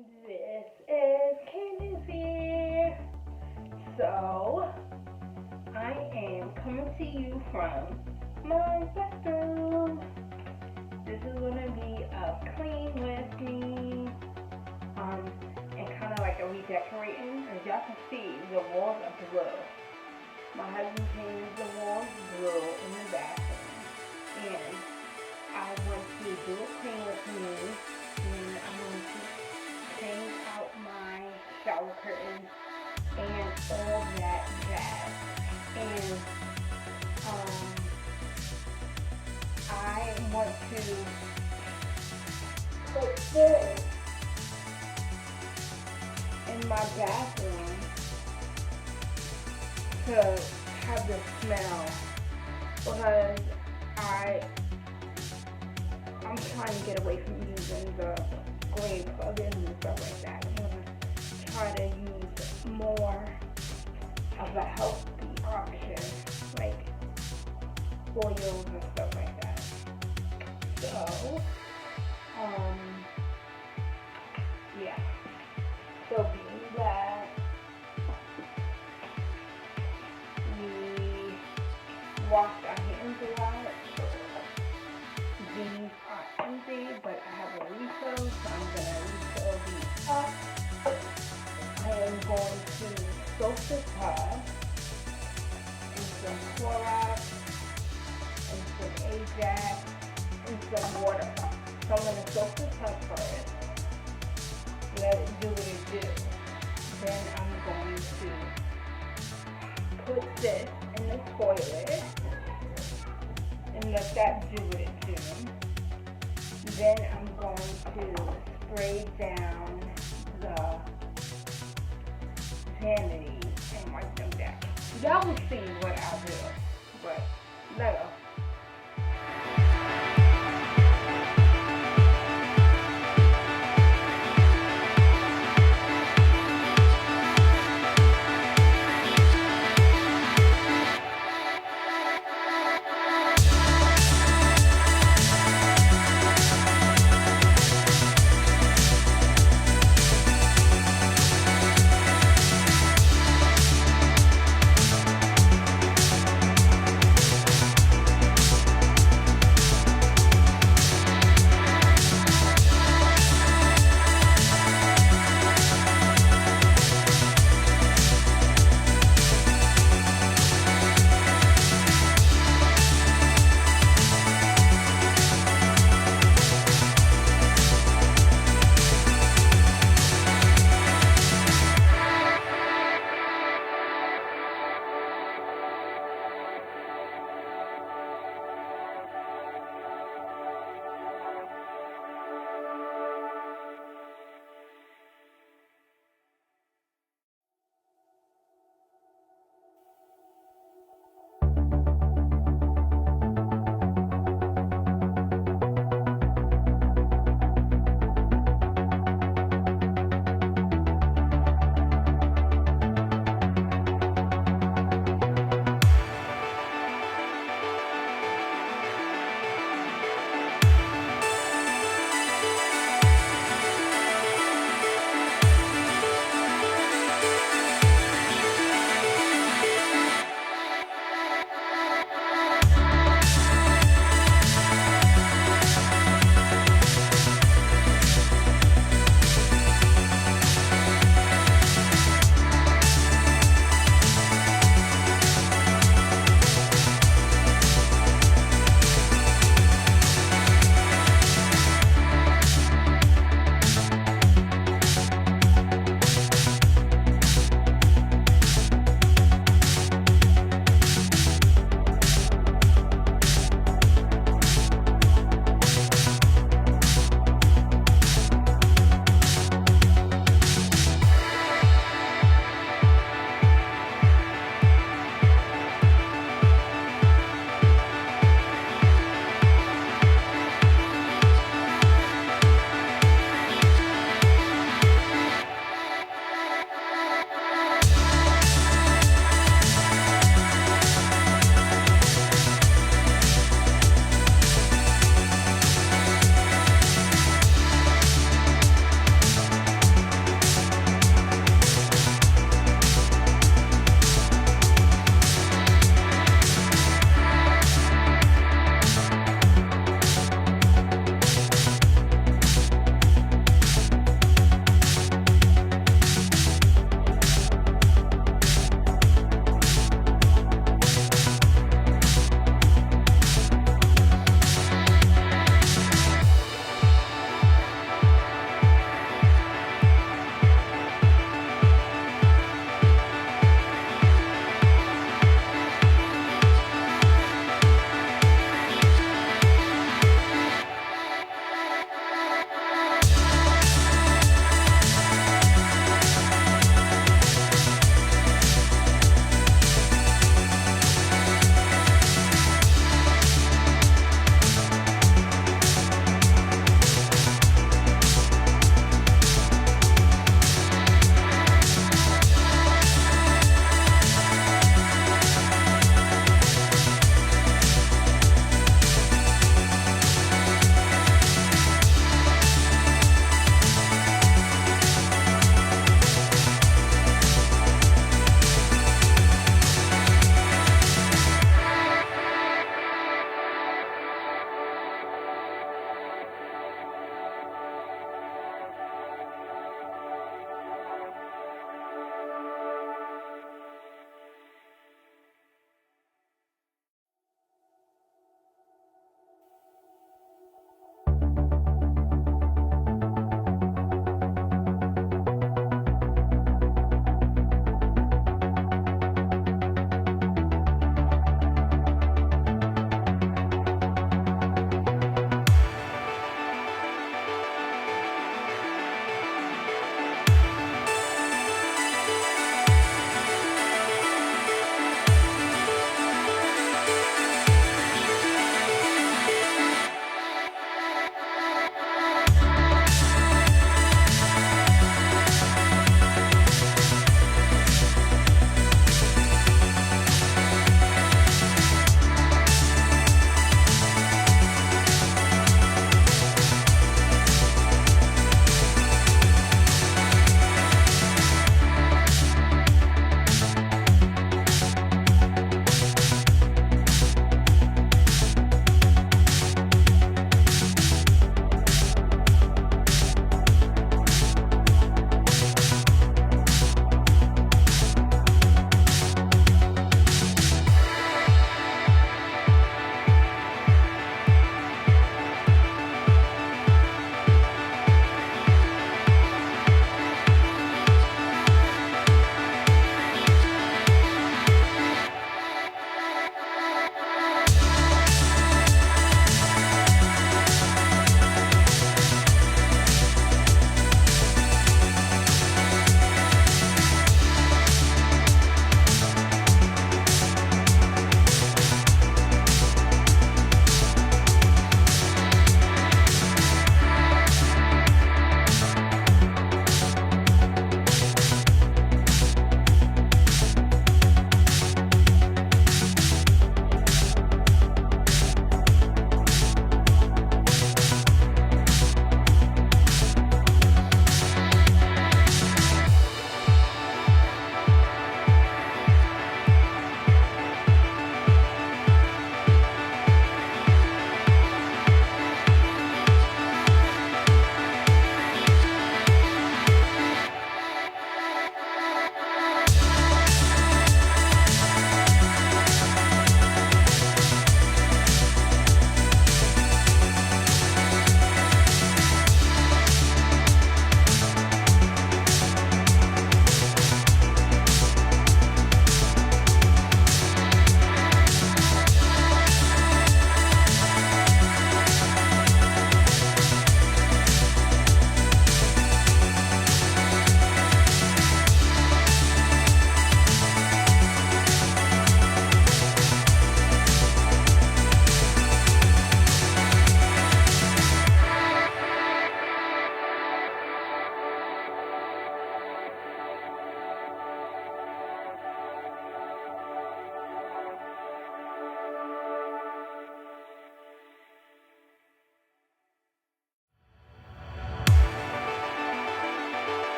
This is Candace. So, I am coming to you from my bathroom. This is going to be a clean with me, and kind of like a redecorating. As y'all can see, the walls are blue. My husband painted the walls blue in the bathroom, and I want to do a clean with me, and I'm going to change out my shower curtains and all that jazz. And I want to put this in my bathroom to have the smell, because I'm trying to get away from using the green plugins and stuff like that. I'm gonna try to use more of a healthy option, like oils and stuff like that. So, yeah. So being that we washed our hands a lot, these are empty, but I have a refill, so I'm going to refill these up. I am going to soak the tub in some Clorox, and some Ajax, and some water. So I'm going to soak the tub first, let it do what it do. Then I'm going to put this in the toilet and let that do what it do. Then I'm going to spray down the vanity and wipe them down. Y'all will see what I'll do, but let go.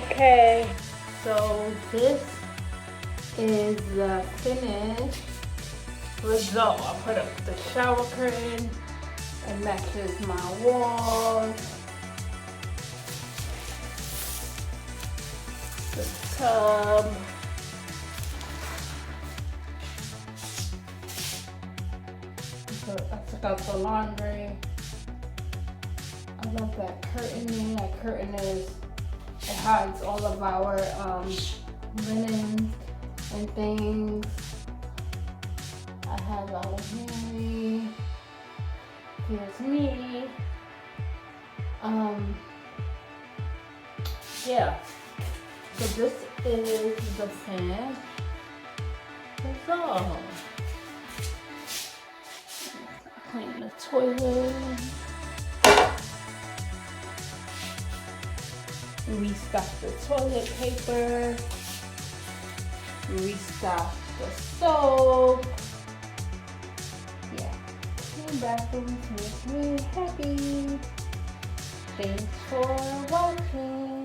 Okay, so this is the finished result. I put up the shower curtain. It matches my walls. The tub. So I took out the laundry. I love that curtain. That curtain it hides all of our linens and things. I have our Henry. Here's me. Yeah. So this is the fan. That's all. Clean the toilet. Restock the toilet paper. Restock the soap. Yeah. Clean bathrooms make me happy. Thanks for watching.